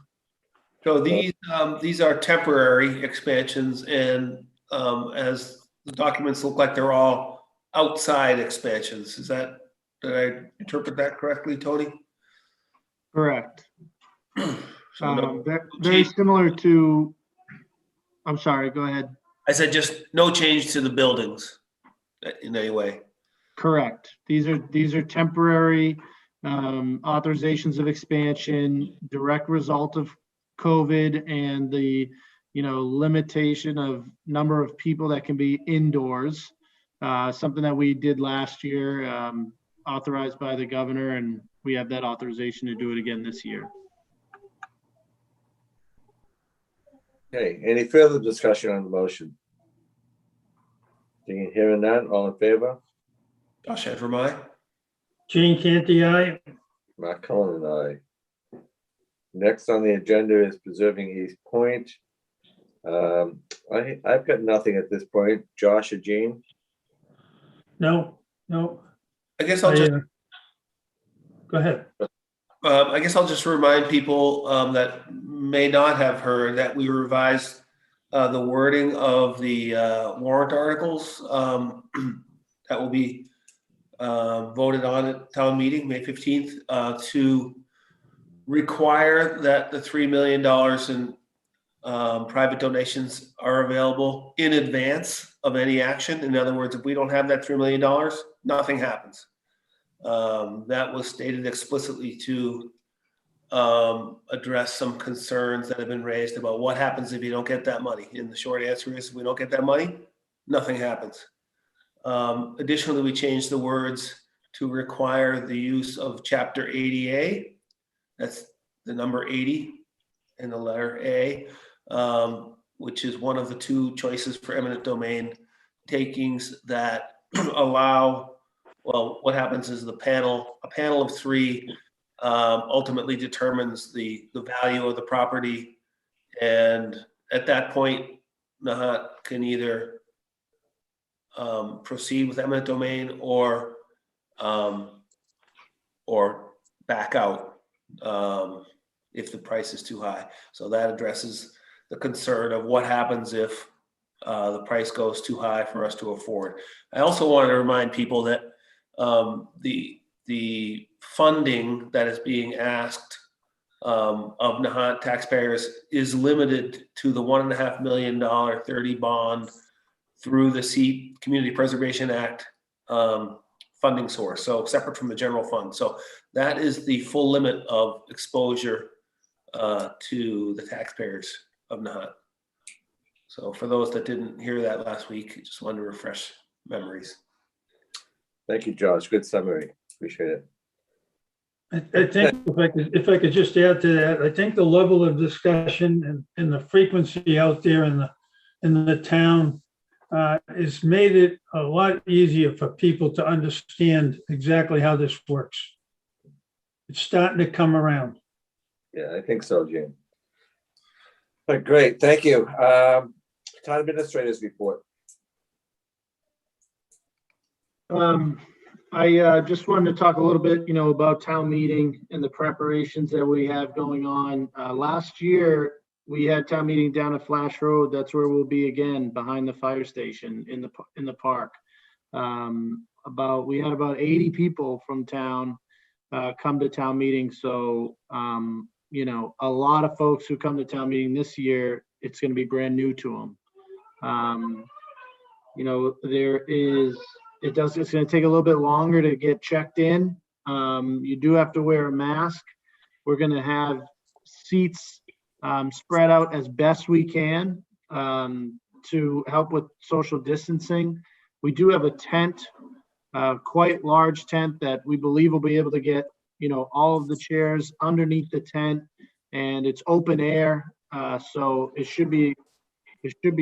So these are temporary expansions, and as the documents look like they're all outside expansions. Did I interpret that correctly, Tony? Correct. So Very similar to, I'm sorry, go ahead. I said just no change to the buildings in any way. Correct. These are temporary authorizations of expansion, direct result of COVID and the limitation of number of people that can be indoors. Something that we did last year, authorized by the governor, and we have that authorization to do it again this year. Okay, any further discussion on the motion? Hearing none, all in favor? Josh Edrum, aye. Gene Canty, aye. Mark Cullen and I. Next on the agenda is preserving East Point. I've got nothing at this point. Josh or Gene? No. I guess I'll just Go ahead. I guess I'll just remind people that may not have heard that we revised the wording of the warrant articles that will be voted on at town meeting, May 15th, to require that the $3 million in private donations are available in advance of any action. In other words, if we don't have that $3 million, nothing happens. That was stated explicitly to address some concerns that have been raised about what happens if you don't get that money. And the short answer is, if we don't get that money, nothing happens. Additionally, we changed the words to require the use of Chapter 80A. That's the number 80 and the letter A, which is one of the two choices for eminent domain takings that allow, well, what happens is a panel of three ultimately determines the value of the property. And at that point, Nahant can either proceed with eminent domain or back out if the price is too high. So that addresses the concern of what happens if the price goes too high for us to afford. I also wanted to remind people that the funding that is being asked of Nahant taxpayers is limited to the $1.5 million 30 bond through the Community Preservation Act funding source, so separate from the general fund. So that is the full limit of exposure to the taxpayers of Nahant. So for those that didn't hear that last week, just wanted to refresh memories. Thank you, Josh. Good summary. Appreciate it. I think if I could just add to that, I think the level of discussion and the frequency out there in the town has made it a lot easier for people to understand exactly how this works. It's starting to come around. Yeah, I think so, Gene. All right, great. Thank you. Town administrators report. I just wanted to talk a little bit, about town meeting and the preparations that we have going on. Last year, we had town meeting down at Flash Road. That's where we'll be again, behind the fire station in the park. We had about 80 people from town come to town meeting. So, a lot of folks who come to town meeting this year, it's going to be brand new to them. It's going to take a little bit longer to get checked in. You do have to wear a mask. We're going to have seats spread out as best we can to help with social distancing. We do have a tent, quite large tent that we believe will be able to get, all of the chairs underneath the tent, and it's open air, so it should be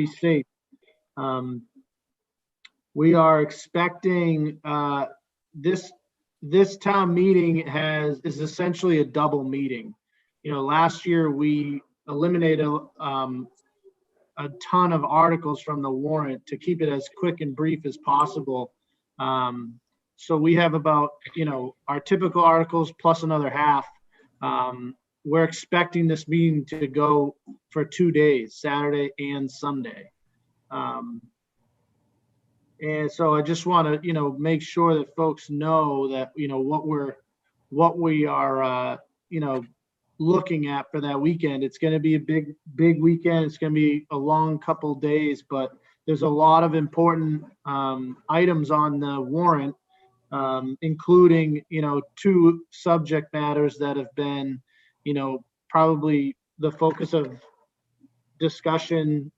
safe. We are expecting this town meeting is essentially a double meeting. Last year we eliminated a ton of articles from the warrant to keep it as quick and brief as possible. So we have about, our typical articles plus another half. We're expecting this meeting to go for 2 days, Saturday and Sunday. And so I just want to, make sure that folks know that, what we are, looking at for that weekend. It's going to be a big weekend. It's going to be a long couple days, but there's a lot of important items on the warrant, including, 2 subject matters that have been, probably the focus of discussion,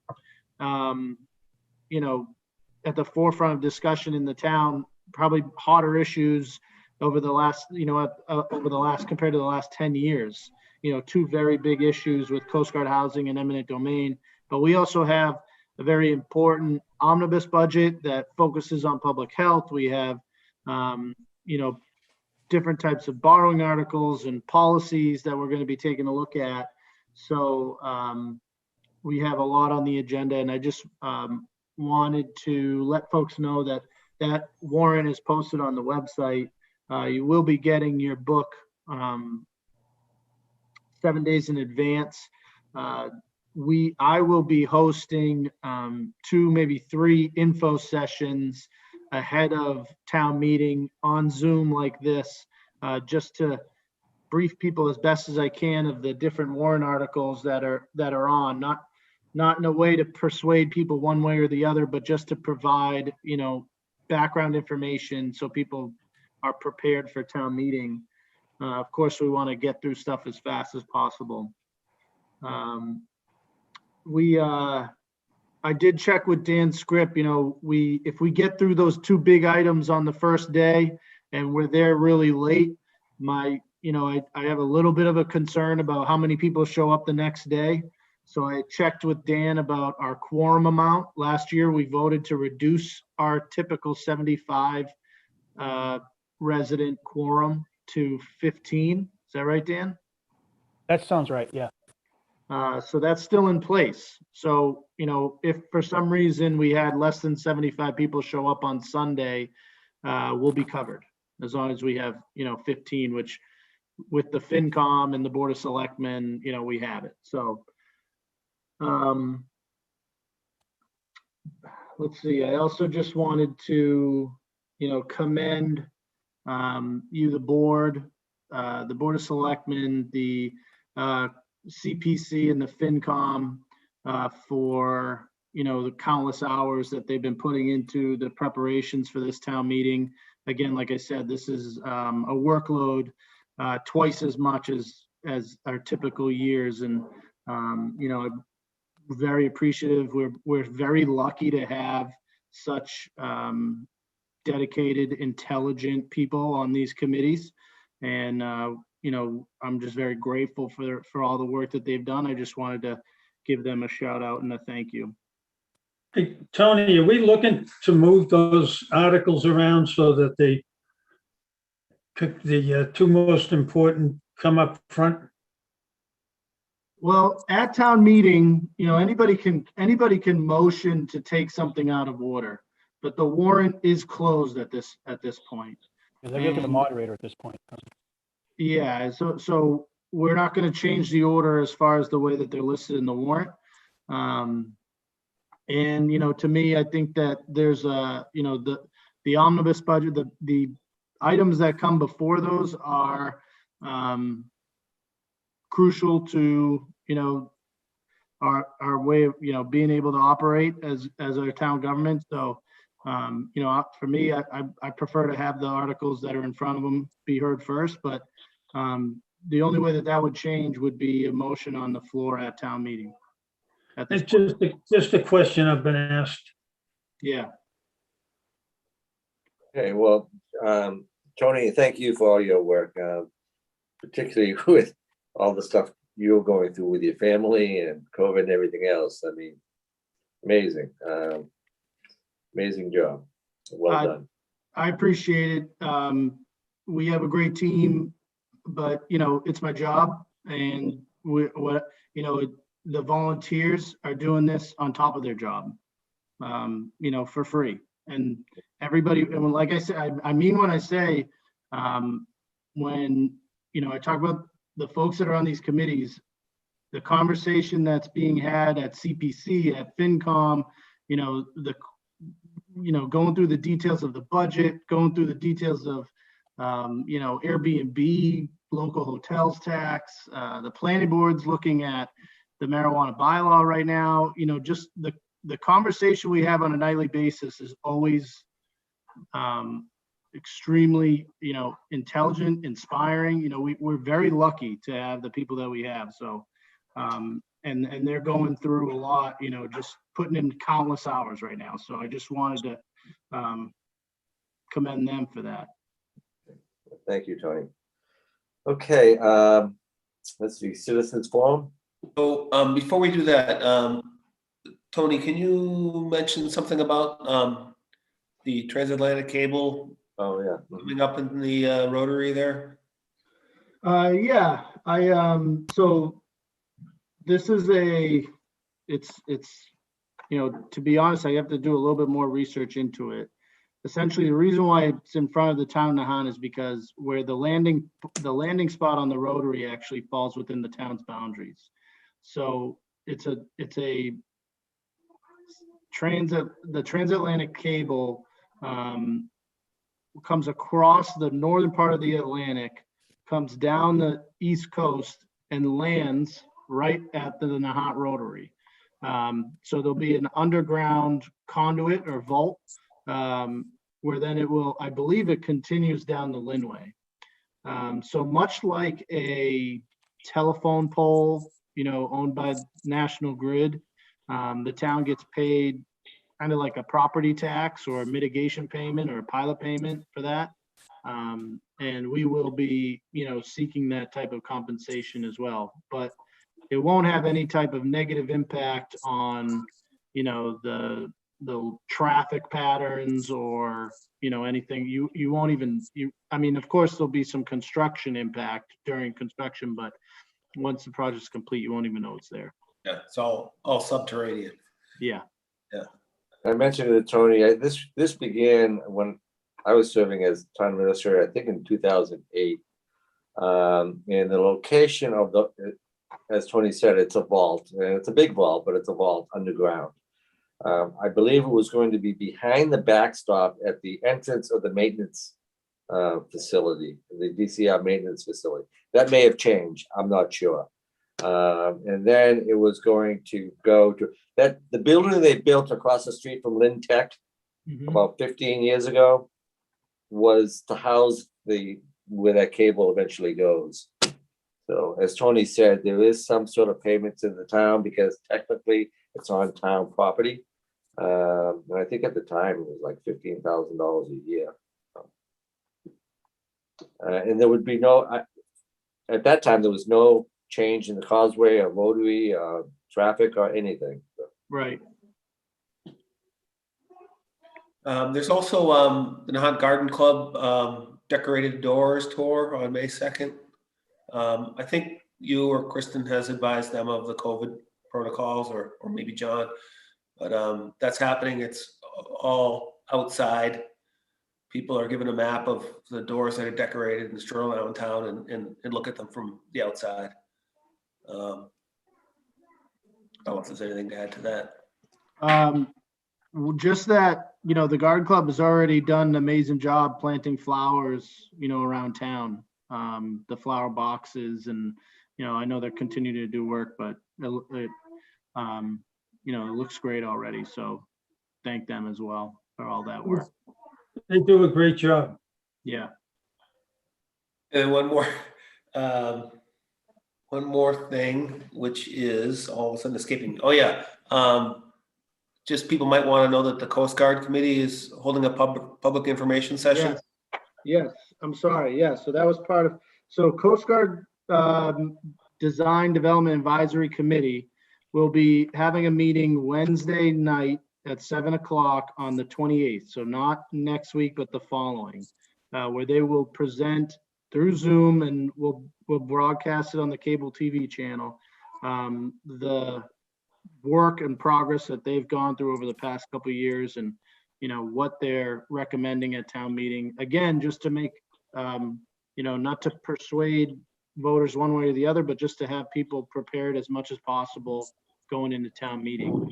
at the forefront of discussion in the town, probably hotter issues over the last, compared to the last 10 years, 2 very big issues with Coast Guard housing and eminent domain. But we also have a very important omnibus budget that focuses on public health. We have, different types of borrowing articles and policies that we're going to be taking a look at. So we have a lot on the agenda, and I just wanted to let folks know that that warrant is posted on the website. You will be getting your book 7 days in advance. I will be hosting 2, maybe 3 info sessions ahead of town meeting on Zoom like this, just to brief people as best as I can of the different warrant articles that are on, not in a way to persuade people one way or the other, but just to provide, background information so people are prepared for town meeting. Of course, we want to get through stuff as fast as possible. I did check with Dan's script, if we get through those 2 big items on the first day and we're there really late, I have a little bit of a concern about how many people show up the next day. So I checked with Dan about our quorum amount. Last year, we voted to reduce our typical 75 resident quorum to 15. Is that right, Dan? That sounds right, yeah. So that's still in place. So, if for some reason we had less than 75 people show up on Sunday, we'll be covered as long as we have, 15, which with the FinCom and the Board of Selectmen, we have it. So, let's see. I also just wanted to, commend you, the Board of Selectmen, the CPC and the FinCom for, the countless hours that they've been putting into the preparations for this town meeting. Again, like I said, this is a workload twice as much as our typical years. And, I'm very appreciative. We're very lucky to have such dedicated, intelligent people on these committees. And, I'm just very grateful for all the work that they've done. I just wanted to give them a shout out and a thank you. Hey, Tony, are we looking to move those articles around so that the 2 most important come up front? Well, at town meeting, anybody can motion to take something out of order, but the warrant is closed at this point. They're looking at the moderator at this point. Yeah, so we're not going to change the order as far as the way that they're listed in the warrant. And, to me, I think that there's the omnibus budget, the items that come before those are crucial to, our way of, being able to operate as our town government. So, for me, I prefer to have the articles that are in front of them be heard first, but the only way that would change would be a motion on the floor at town meeting. It's just a question I've been asked. Yeah. Okay, well, Tony, thank you for all your work, particularly with all the stuff you're going through with your family and COVID and everything else. I mean, amazing, amazing job. Well done. I appreciate it. We have a great team, but it's my job, and the volunteers are doing this on top of their job, for free. And everybody, and like I said, I mean when I say, when I talk about the folks that are on these committees, the conversation that's being had at CPC, at FinCom, going through the details of the budget, going through the details of, Airbnb, local hotels tax, the planning board's looking at the marijuana bylaw right now. Just the conversation we have on a nightly basis is always extremely, intelligent, inspiring. We're very lucky to have the people that we have. So, and they're going through a lot, just putting in countless hours right now. So I just wanted to commend them for that. Thank you, Tony. Okay, let's see, citizens forum. So before we do that, Tony, can you mention something about the Transatlantic Cable Oh, yeah. coming up in the Rotary there? Yeah, so this is it's, to be honest, I have to do a little bit more research into it. Essentially, the reason why it's in front of the town of Nahant is because where the landing spot on the Rotary actually falls within the town's boundaries. So it's a the Transatlantic Cable comes across the northern part of the Atlantic, comes down the East Coast and lands right at the Nahant Rotary. So there'll be an underground conduit or vault where then it will, I believe it continues down the Linway. So much like a telephone pole, owned by National Grid, the town gets paid kind of like a property tax or a mitigation payment or a pilot payment for that. And we will be, seeking that type of compensation as well. But it won't have any type of negative impact on, the traffic patterns or, anything. You won't even, of course, there'll be some construction impact during construction, but once the project's complete, you won't even know it's there. Yeah, it's all subterranean. Yeah. I mentioned to Tony, this began when I was serving as town administrator, I think in 2008. And the location of as Tony said, it's a vault, and it's a big vault, but it's a vault underground. I believe it was going to be behind the backstop at the entrance of the maintenance facility, the DCR maintenance facility. That may have changed, I'm not sure. And then it was going to go to the building they built across the street from Lynn Tech about 15 years ago was to house where that cable eventually goes. So as Tony said, there is some sort of payment to the town because technically it's on town property. And I think at the time it was like $15,000 a year. And there would be at that time, there was no change in the causeway or rotary traffic or anything. Right. There's also the Nahant Garden Club decorated doors tour on May 2nd. I think you or Kristen has advised them of the COVID protocols, or maybe John, but that's happening. It's all outside. People are given a map of the doors that are decorated and stroll around town and look at them from the outside. I don't know if there's anything to add to that. Just that, the garden club has already done an amazing job planting flowers, around town. The flower boxes and, I know they're continuing to do work, but it looks great already. So thank them as well for all that work. They do a great job. Yeah. And one more thing, which is all of a sudden escaping me. Oh yeah. Just people might want to know that the Coast Guard Committee is holding a public information session. Yes. I'm sorry. Yeah. So that was Coast Guard Design Development Advisory Committee will be having a meeting Wednesday night at 7:00 on the 28th. So not next week, but the following, where they will present through Zoom and we'll broadcast it on the cable TV channel. The work and progress that they've gone through over the past couple of years and, what they're recommending at town meeting. Again, just to make, not to persuade voters one way or the other, but just to have people prepared as much as possible going into town meeting.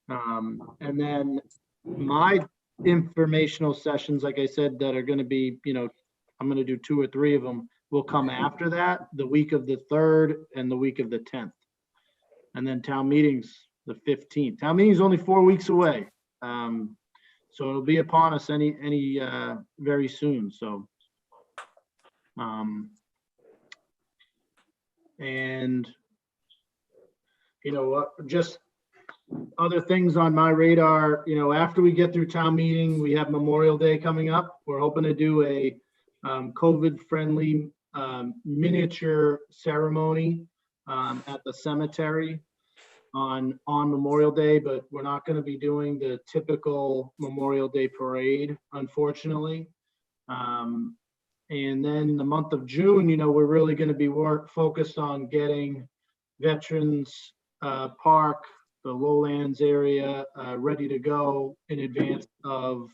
And then my informational sessions, like I said, that are going to be, I'm going to do 2 or 3 of them will come after that, the week of the 3rd and the week of the 10th. And then town meetings, the 15th. Town meeting is only 4 weeks away. So it'll be upon us any very soon. So, and just other things on my radar, after we get through town meeting, we have Memorial Day coming up. We're hoping to do a COVID-friendly miniature ceremony at the cemetery on Memorial Day, but we're not going to be doing the typical Memorial Day parade, unfortunately. And then the month of June, we're really going to be focused on getting Veterans Park, the Lowlands area, ready to go in advance of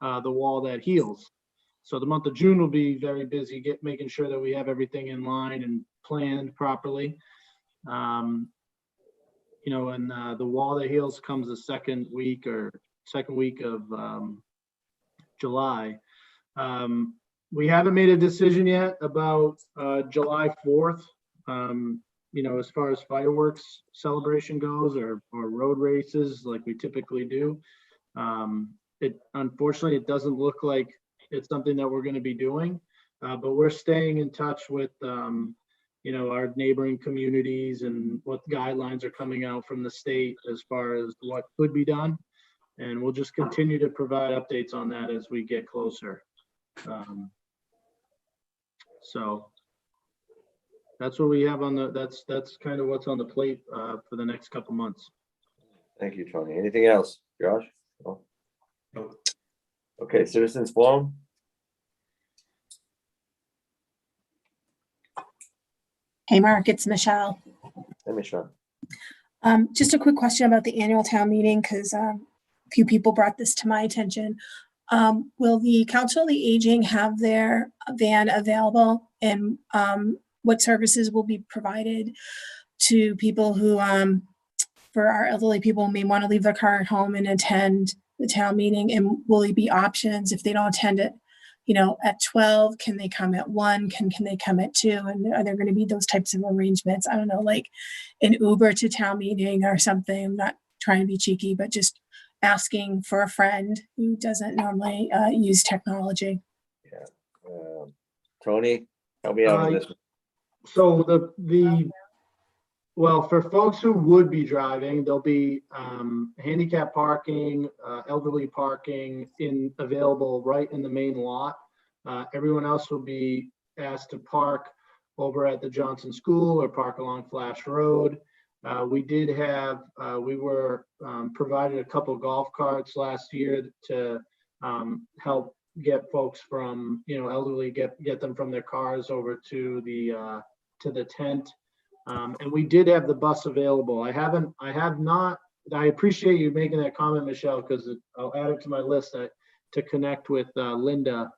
the wall that heals. So the month of June will be very busy making sure that we have everything in line and planned properly. And the wall that heals comes the second week of July. We haven't made a decision yet about July 4th, as far as fireworks celebration goes or road races like we typically do. Unfortunately, it doesn't look like it's something that we're going to be doing, but we're staying in touch with our neighboring communities and what guidelines are coming out from the state as far as what could be done. And we'll just continue to provide updates on that as we get closer. So that's what we have that's kind of what's on the plate for the next couple months. Thank you, Tony. Anything else, Josh? No? No. Okay, citizens forum. Hey, Mark, it's Michelle. Hey, Michelle. Just a quick question about the annual town meeting, because a few people brought this to my attention. Will the Council of the Aging have their van available, and what services will be provided to people who, for our elderly people who may want to leave their car at home and attend the town meeting? And will there be options if they don't attend it, at 12? Can they come at 1? Can they come at 2? And are there going to be those types of arrangements? I don't know, like an Uber to town meeting or something. I'm not trying to be cheeky, but just asking for a friend who doesn't normally use technology. Yeah. Tony, help me out on this. So for folks who would be driving, there'll be handicap parking, elderly parking available right in the main lot. Everyone else will be asked to park over at the Johnson School or park along Flash Road. We were provided a couple golf carts last year to help get folks from, elderly, get them from their cars over to the tent. And we did have the bus available. I appreciate you making that comment, Michelle, because I'll add it to my list to connect with Linda.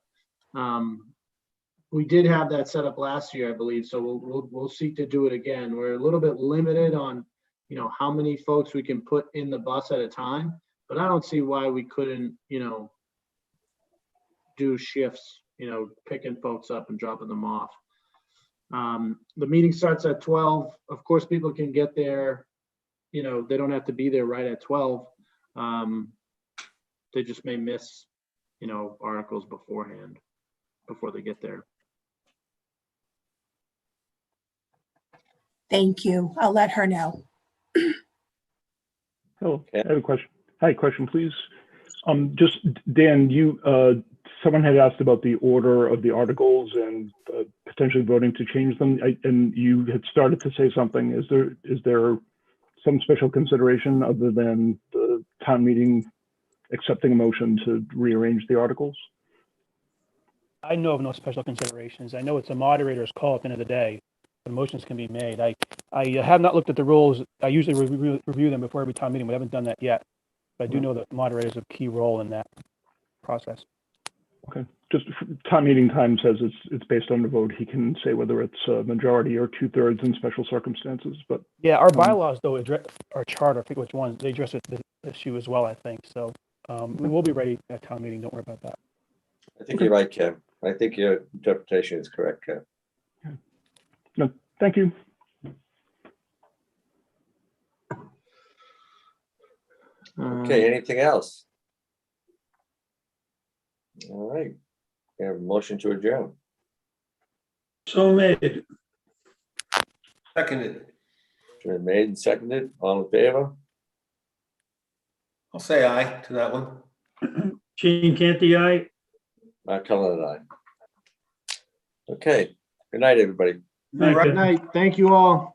We did have that set up last year, I believe, so we'll seek to do it again. We're a little bit limited on, how many folks we can put in the bus at a time, but I don't see why we couldn't, do shifts, picking folks up and dropping them off. The meeting starts at 12. Of course, people can get there, they don't have to be there right at 12. They just may miss, articles beforehand, before they get there. Thank you. I'll let her know. Oh, I have a question. Hi, question, please. Just Dan, someone had asked about the order of the articles and potentially voting to change them, and you had started to say something. Is there some special consideration other than the town meeting accepting a motion to rearrange the articles? I know of no special considerations. I know it's a moderator's call at the end of the day. The motions can be made. I have not looked at the rules. I usually review them before every town meeting. We haven't done that yet. But I do know that moderators have a key role in that process. Okay. Just town meeting time says it's based on the vote. He can say whether it's a majority or 2/3 in special circumstances. But yeah, our bylaws though our charter, I forget which ones, they address the issue as well, I think. So we will be ready at town meeting. Don't worry about that. I think you're right, Ken. I think your interpretation is correct, Ken. Okay. No, thank you. Okay, anything else? All right. We have a motion to adjourn. So made. Seconded. Adjourn made and seconded. All in favor? I'll say aye to that one. Gene Canty, aye. Mark Cullen and I. Okay. Good night, everybody. Thank you. Good night. Thank you all.